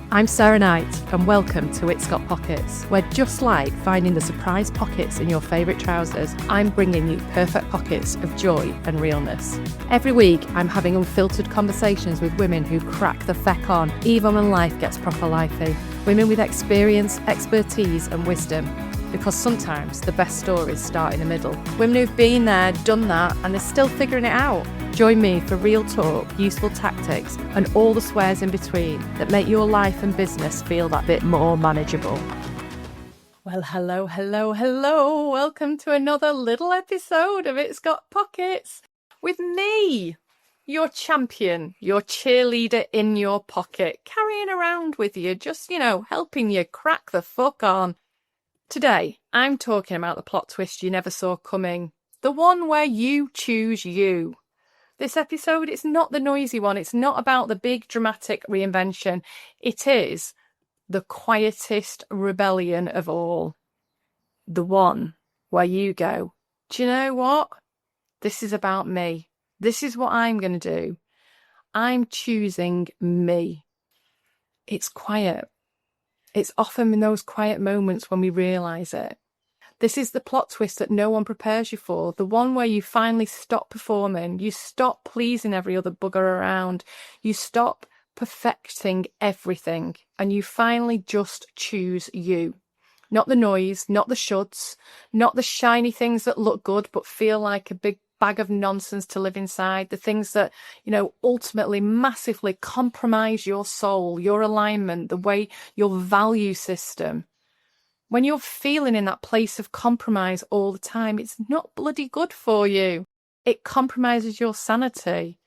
I'm Sarah Knight, and welcome to It's Got Pockets, where just like finding the surprise pockets in your favourite trousers, I'm bringing you perfect pockets of joy and realness. Every week, I'm having unfiltered conversations with women who crack the feck on, even when life gets proper lifey. Women with experience, expertise and wisdom. Because sometimes the best stories start in the middle. Women who've been there, done that, and they're still figuring it out. Join me for real talk, useful tactics, and all the swears in between that make your life and business feel that bit more manageable. Well, hello. Welcome to another little episode of It's Got Pockets with me, your champion, your cheerleader in your pocket, carrying around with you, just, helping you crack the fuck on. Today, I'm talking about the plot twist you never saw coming, the one where you choose you. This episode, it's not the noisy one. It's not about the big dramatic reinvention. It is the quietest rebellion of all. The one where you go, do you know what? This is about me. This is what I'm going to do. I'm choosing me. It's quiet. It's often in those quiet moments when we realise it. This is the plot twist that no one prepares you for, the one where you finally stop performing, you stop pleasing every other bugger around, you stop perfecting everything, and you finally just choose you. Not the noise, not the shoulds, not the shiny things that look good but feel like a big bag of nonsense to live inside, the things that, ultimately massively compromise your soul, your alignment, the way your value system. When you're feeling in that place of compromise all the time, it's not bloody good for you. It compromises your sanity.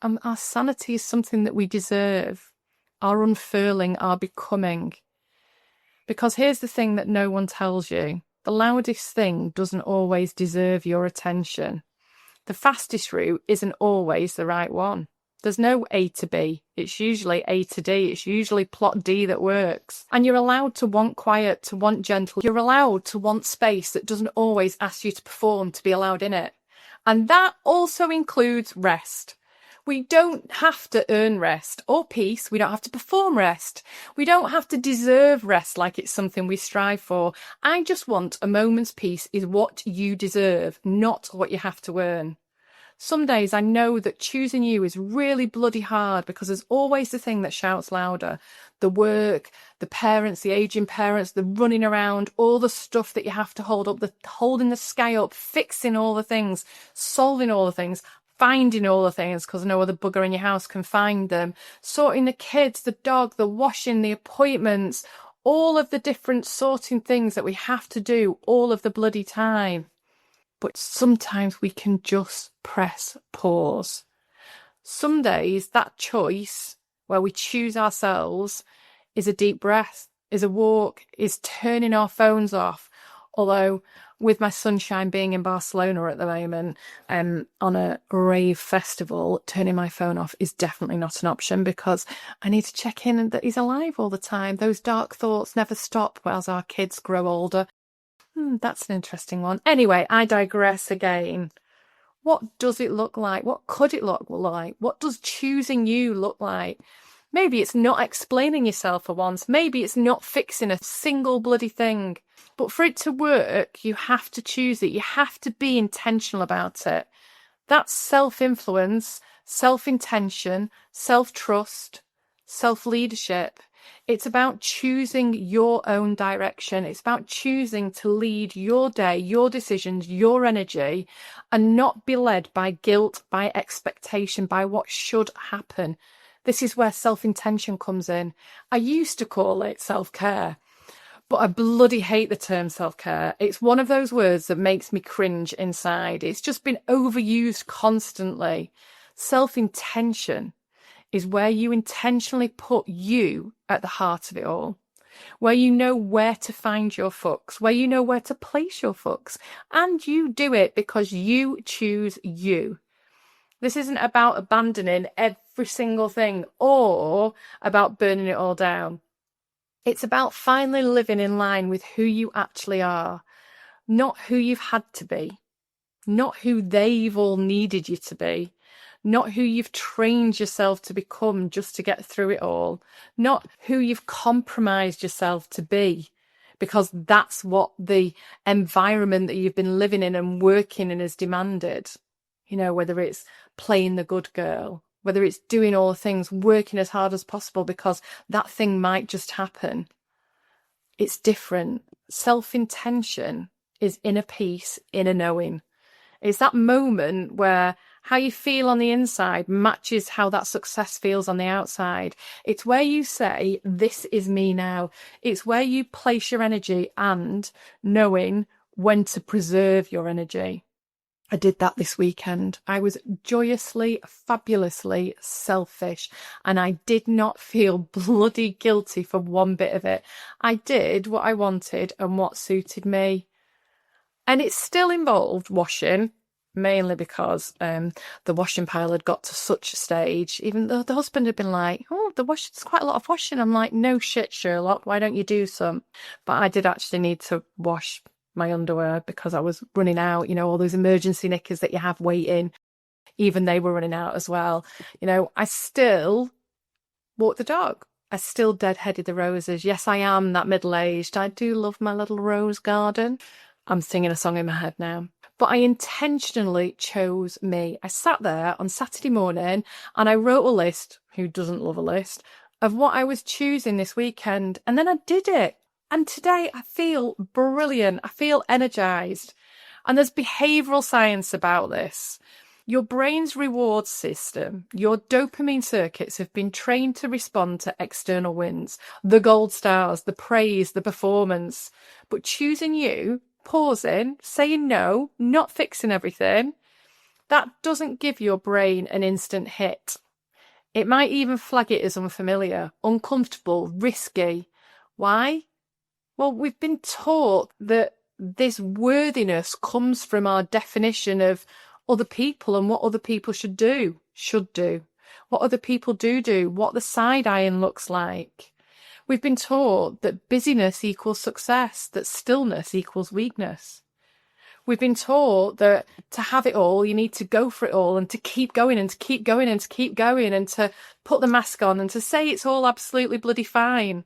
And our sanity is something that we deserve. Our unfurling, our becoming. Because here's the thing that no one tells you. The loudest thing doesn't always deserve your attention. The fastest route isn't always the right one. There's no A to B. It's usually A to D. It's usually plot D that works. And you're allowed to want quiet, to want gentle. You're allowed to want space that doesn't always ask you to perform to be allowed in it. And that also includes rest. We don't have to earn rest or peace. We don't have to perform rest. We don't have to deserve rest like it's something we strive for. I just want a moment's peace is what you deserve, not what you have to earn. Some days I know that choosing you is really bloody hard because there's always the thing that shouts louder. The work, the parents, the aging parents, the running around, all the stuff that you have to hold up, the holding the sky up, fixing all the things, solving all the things, finding all the things because no other bugger in your house can find them, sorting the kids, the dog, the washing, the appointments, all of the different sorting things that we have to do all of the bloody time. But sometimes we can just press pause. Some days that choice where we choose ourselves is a deep breath, is a walk, is turning our phones off. Although with my sunshine being in Barcelona at the moment, on a rave festival, turning my phone off is definitely not an option because I need to check in that he's alive all the time. Those dark thoughts never stop as our kids grow older. That's an interesting one. Anyway, I digress again. What does it look like? What could it look like? What does choosing you look like? Maybe it's not explaining yourself for once. Maybe it's not fixing a single bloody thing. But for it to work, you have to choose it. You have to be intentional about it. That's self-influence, self-intention, self-trust, self-leadership. It's about choosing your own direction. It's about choosing to lead your day, your decisions, your energy, and not be led by guilt, by expectation, by what should happen. This is where self-intention comes in. I used to call it self-care, but I bloody hate the term self-care. It's one of those words that makes me cringe inside. It's just been overused constantly. Self-intention is where you intentionally put you at the heart of it all, where you know where to find your fucks, where you know where to place your fucks, and you do it because you choose you. This isn't about abandoning every single thing or about burning it all down. It's about finally living in line with who you actually are, not who you've had to be, not who they've all needed you to be, not who you've trained yourself to become just to get through it all, not who you've compromised yourself to be, because that's what the environment that you've been living in and working in has demanded. You know, whether it's playing the good girl, whether it's doing all the things, working as hard as possible because that thing might just happen. It's different. Self-intention is inner peace, inner knowing. It's that moment where how you feel on the inside matches how that success feels on the outside. It's where you say, this is me now. It's where you place your energy and knowing when to preserve your energy. I did that this weekend. I was joyously, fabulously selfish, and I did not feel bloody guilty for one bit of it. I did what I wanted and what suited me. And it still involved washing, mainly because the washing pile had got to such a stage, even though the husband had been like, oh, there's quite a lot of washing. I'm like, no shit, Sherlock, why don't you do some? But I did actually need to wash my underwear because I was running out, you know, all those emergency knickers that you have waiting, even they were running out as well. You know, I still walked the dog. I still deadheaded the roses. Yes, I am that middle-aged. I do love my little rose garden. I'm singing a song in my head now. But I intentionally chose me. I sat there on Saturday morning and I wrote a list, who doesn't love a list, of what I was choosing this weekend. And then I did it. And today I feel brilliant. I feel energized. And there's behavioral science about this. Your brain's reward system, your dopamine circuits have been trained to respond to external wins, the gold stars, the praise, the performance. But choosing you, pausing, saying no, not fixing everything, that doesn't give your brain an instant hit. It might even flag it as unfamiliar, uncomfortable, risky. Why? Well, we've been taught that this worthiness comes from our definition of other people and what other people should do, what other people do, what the side eyeing looks like. We've been taught that busyness equals success, that stillness equals weakness. We've been taught that to have it all, you need to go for it all and to keep going and to keep going and to keep going and to put the mask on and to say it's all absolutely bloody fine.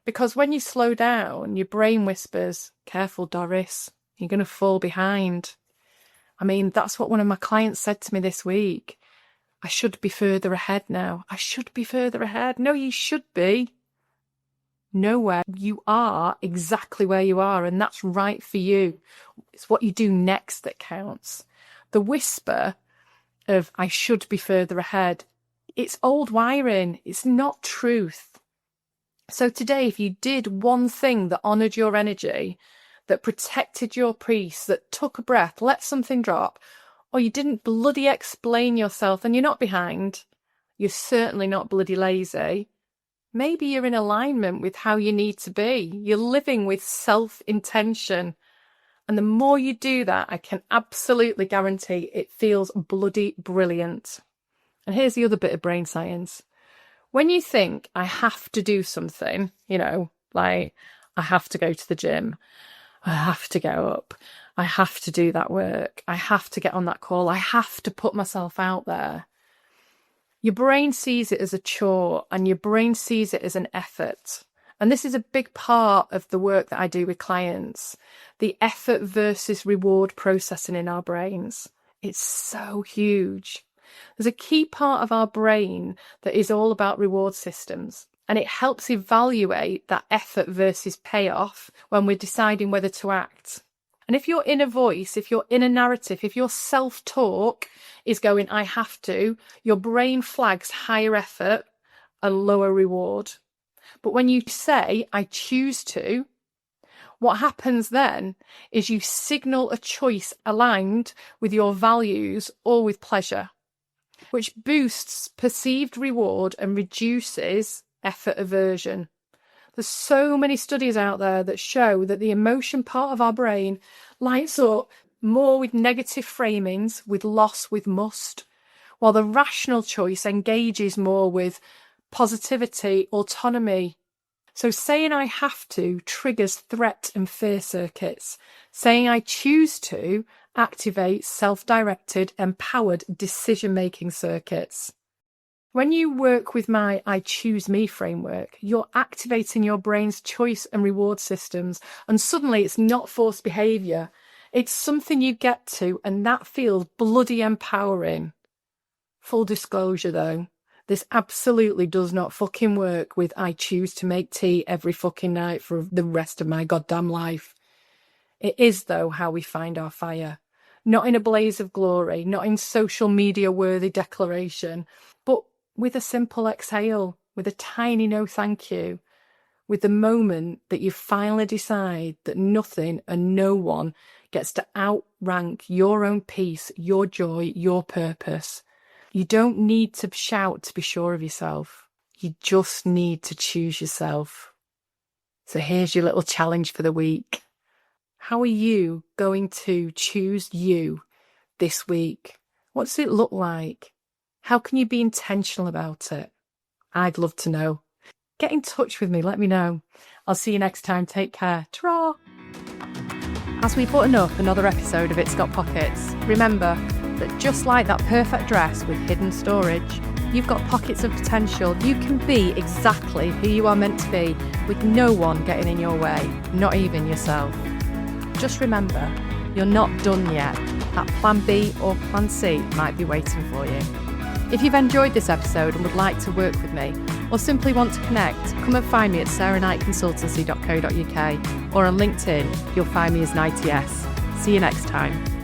Because when you slow down, your brain whispers, careful, Doris, you're going to fall behind. I mean, that's what one of my clients said to me this week. I should be further ahead now. I should be further ahead. No, you should be. Nowhere. You are exactly where you are, and that's right for you. It's what you do next that counts. The whisper of I should be further ahead, it's old wiring. It's not truth. So today, if you did one thing that honoured your energy, that protected your peace, that took a breath, let something drop, or you didn't bloody explain yourself, and you're not behind, you're certainly not bloody lazy, maybe you're in alignment with how you need to be. You're living with self-intention. And the more you do that, I can absolutely guarantee it feels bloody brilliant. And here's the other bit of brain science. When you think, I have to do something, you know, like I have to go to the gym, I have to get up, I have to do that work, I have to get on that call, I have to put myself out there. Your brain sees it as a chore and your brain sees it as an effort. And this is a big part of the work that I do with clients, the effort versus reward processing in our brains. It's so huge. There's a key part of our brain that is all about reward systems, and it helps evaluate that effort versus payoff when we're deciding whether to act. And if your inner voice, if your inner narrative, if your self-talk is going, I have to, your brain flags higher effort and lower reward. But when you say, I choose to, what happens then is you signal a choice aligned with your values or with pleasure, which boosts perceived reward and reduces effort aversion. There's so many studies out there that show that the emotion part of our brain lights up more with negative framings, with loss, with must, while the rational choice engages more with positivity, autonomy. So saying I have to triggers threat and fear circuits. Saying I choose to activate self-directed, empowered decision-making circuits. When you work with my I Choose Me framework, you're activating your brain's choice and reward systems, and suddenly it's not forced behaviour. It's something you get to, and that feels bloody empowering. Full disclosure though, this absolutely does not fucking work with I choose to make tea every fucking night for the rest of my goddamn life. It is though how we find our fire. Not in a blaze of glory, not in social media worthy declaration, but with a simple exhale, with a tiny no thank you, with the moment that you finally decide that nothing and no one gets to outrank your own peace, your joy, your purpose. You don't need to shout to be sure of yourself. You just need to choose yourself. So here's your little challenge for the week. How are you going to choose you this week? What does it look like? How can you be intentional about it? I'd love to know. Get in touch with me. Let me know. I'll see you next time. Take care. Ta-ra! As we button up another episode of It's Got Pockets, remember that just like that perfect dress with hidden storage, you've got pockets of potential. You can be exactly who you are meant to be with no one getting in your way, not even yourself. Just remember, you're not done yet. That plan B or plan C might be waiting for you. If you've enjoyed this episode and would like to work with me, or simply want to connect, come and find me at sarahknightconsultancy.co.uk, or on LinkedIn, you'll find me as Nighty S. See you next time.